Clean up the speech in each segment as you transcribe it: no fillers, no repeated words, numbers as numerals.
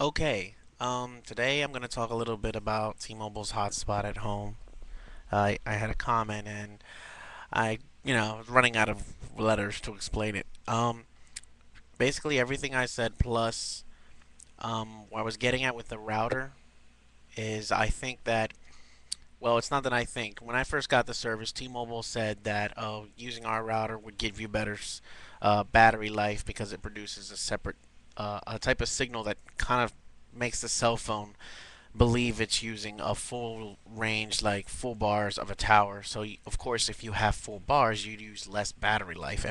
Okay, today I'm going to talk a little bit about T-Mobile's hotspot at home. I had a comment and was running out of letters to explain it. Basically everything I said plus what I was getting at with the router is I think that, well, it's not that I think. When I first got the service, T-Mobile said that using our router would give you better battery life because it produces a type of signal that kind of makes the cell phone believe it's using a full range, like full bars of a tower. So of course, if you have full bars, you'd use less battery life.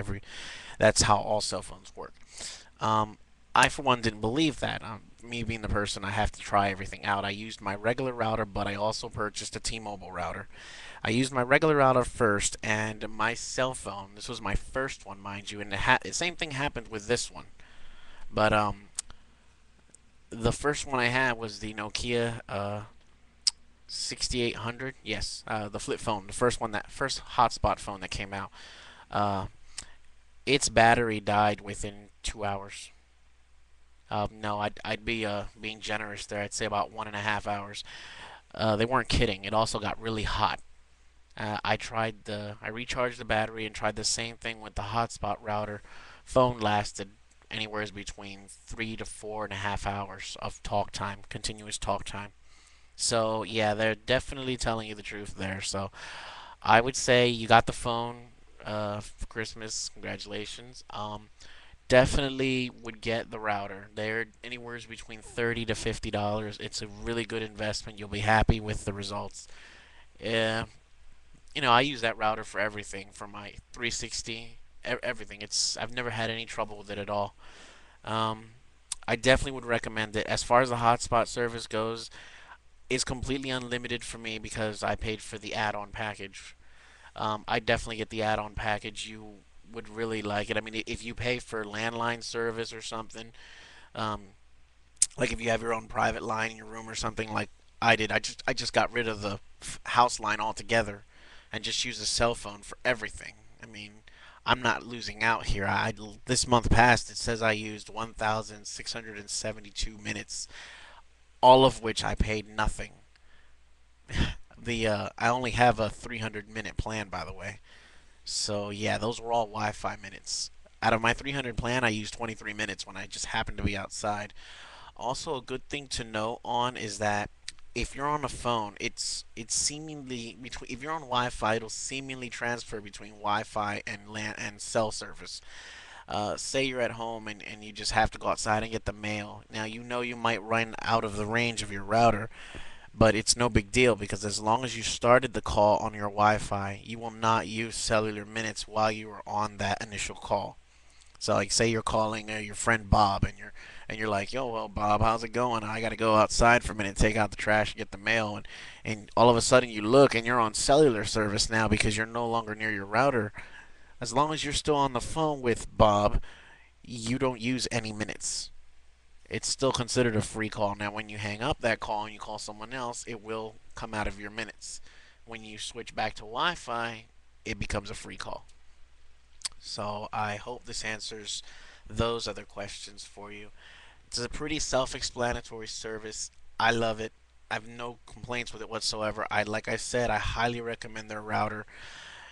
That's how all cell phones work. Um, I for one didn't believe that. Me being the person, I have to try everything out. I used my regular router, but I also purchased a T-Mobile router. I used my regular router first, and my cell phone. This was my first one, mind you, and the same thing happened with this one. But the first one I had was the Nokia 6800. Yes, the flip phone, the first one, that first hotspot phone that came out. Uh, its battery died within 2 hours. No, I'd be being generous there. I'd say about 1.5 hours. They weren't kidding. It also got really hot. I recharged the battery and tried the same thing with the hotspot router. Phone lasted anywhere between 3 to 4.5 hours of talk time, continuous talk time. So yeah, they're definitely telling you the truth there. So I would say you got the phone for Christmas. Congratulations. Definitely would get the router. They're anywhere between $30 to $50. It's a really good investment. You'll be happy with the results. Yeah, I use that router for everything, for my 360, everything. I've never had any trouble with it at all. Um, I definitely would recommend it. As far as the hotspot service goes, it's completely unlimited for me because I paid for the add-on package. I definitely get the add-on package. You would really like it. I mean, if you pay for landline service or something, um, like if you have your own private line in your room or something, like I did, I just got rid of the house line altogether, and just use a cell phone for everything. I mean, I'm not losing out here. This month past, it says I used 1,672 minutes, all of which I paid nothing. The I only have a 300-minute plan, by the way. So yeah, those were all Wi-Fi minutes. Out of my 300 plan, I used 23 minutes when I just happened to be outside. Also, a good thing to note on is that if you're on a phone, it's seemingly between. If you're on Wi-Fi, it'll seemingly transfer between Wi-Fi and LAN and cell service. Say you're at home and you just have to go outside and get the mail. Now you know you might run out of the range of your router, but it's no big deal because as long as you started the call on your Wi-Fi, you will not use cellular minutes while you are on that initial call. So like say you're calling your friend Bob and you're like, "Yo, well Bob, how's it going? I got to go outside for a minute, take out the trash, and get the mail." And all of a sudden you look and you're on cellular service now because you're no longer near your router. As long as you're still on the phone with Bob, you don't use any minutes. It's still considered a free call. Now, when you hang up that call and you call someone else, it will come out of your minutes. When you switch back to Wi Fi, it becomes a free call. So I hope this answers those other questions for you. It's a pretty self explanatory service. I love it. I have no complaints with it whatsoever. Like I said, I highly recommend their router.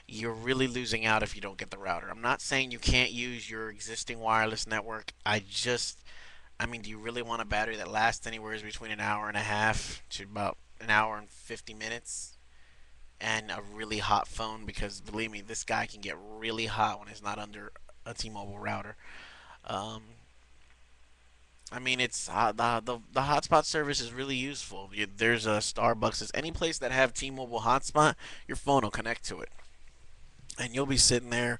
You're really losing out if you don't get the router. I'm not saying you can't use your existing wireless network. I mean, do you really want a battery that lasts anywhere between an hour and a half to about an hour and 50 minutes? And a really hot phone? Because believe me, this guy can get really hot when it's not under a T-Mobile router. Um, I mean, it's the hotspot service is really useful. There's a Starbucks, any place that have T-Mobile hotspot, your phone will connect to it, and you'll be sitting there.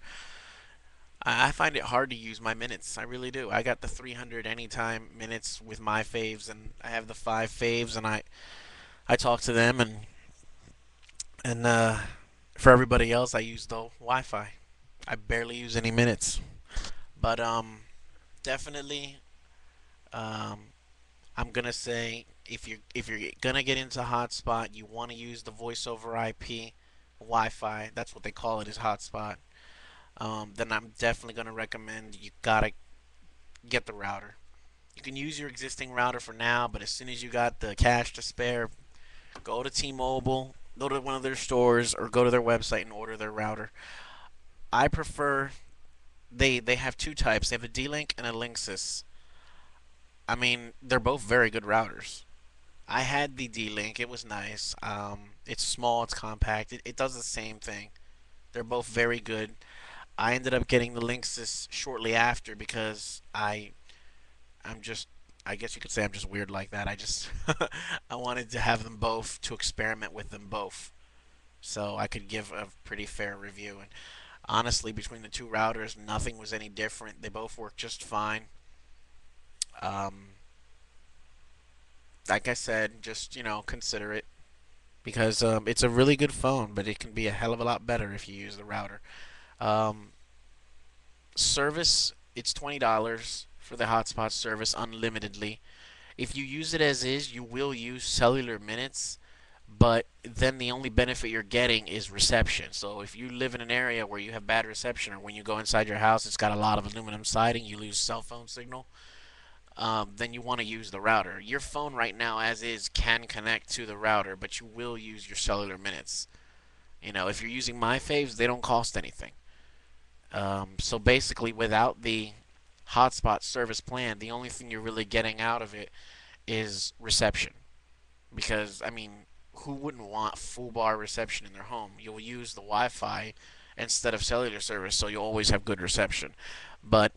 I find it hard to use my minutes. I really do. I got the 300 anytime minutes with my faves, and I have the five faves, and I talk to them, and for everybody else, I use the Wi-Fi. I barely use any minutes, but definitely, um, I'm gonna say if you're gonna get into hotspot, you want to use the voice over IP Wi-Fi. That's what they call it, is hotspot. Then I'm definitely gonna recommend you gotta get the router. You can use your existing router for now, but as soon as you got the cash to spare, go to T-Mobile, go to one of their stores, or go to their website and order their router. I prefer they have two types. They have a D-Link and a Linksys. I mean, they're both very good routers. I had the D-Link. It was nice. It's small. It's compact. It does the same thing. They're both very good. I ended up getting the Linksys shortly after because I'm just I guess you could say I'm just weird like that. I just I wanted to have them both to experiment with them both so I could give a pretty fair review. And honestly, between the two routers, nothing was any different. They both work just fine. Um, like I said, just consider it because it's a really good phone, but it can be a hell of a lot better if you use the router. Um, Service, it's $20 for the hotspot service unlimitedly. If you use it as is, you will use cellular minutes, but then the only benefit you're getting is reception. So if you live in an area where you have bad reception, or when you go inside your house, it's got a lot of aluminum siding, you lose cell phone signal. Then you want to use the router. Your phone right now, as is, can connect to the router, but you will use your cellular minutes. If you're using my faves, they don't cost anything. So basically, without the hotspot service plan, the only thing you're really getting out of it is reception. Because, I mean, who wouldn't want full bar reception in their home? You'll use the Wi Fi instead of cellular service, so you'll always have good reception. But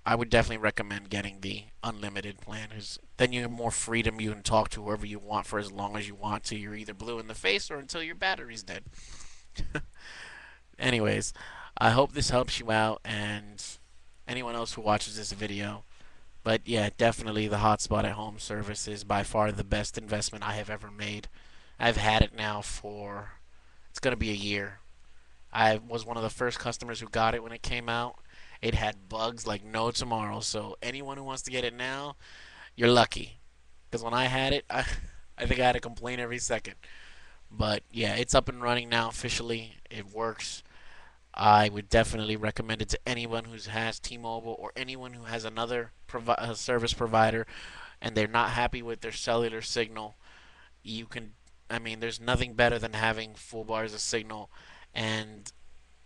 I would definitely recommend getting the unlimited plan, because then you have more freedom. You can talk to whoever you want for as long as you want to. You're either blue in the face or until your battery's dead. Anyways, I hope this helps you out and anyone else who watches this video. But yeah, definitely the hotspot at home service is by far the best investment I have ever made. I've had it now for, it's going to be a year. I was one of the first customers who got it when it came out. It had bugs like no tomorrow. So anyone who wants to get it now, you're lucky. Because when I had it, I think I had a complaint every second. But yeah, it's up and running now officially. It works. I would definitely recommend it to anyone who has T-Mobile or anyone who has another service provider and they're not happy with their cellular signal. You can, I mean, there's nothing better than having full bars of signal. And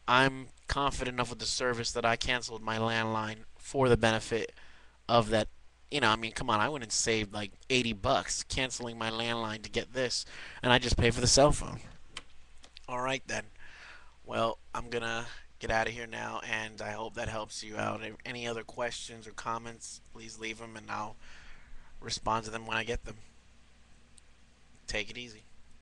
I'm confident enough with the service that I canceled my landline for the benefit of that. I mean, come on, I wouldn't save like $80 canceling my landline to get this, and I just pay for the cell phone. All right then. Well, I'm gonna get out of here now, and I hope that helps you out. If any other questions or comments, please leave them, and I'll respond to them when I get them. Take it easy.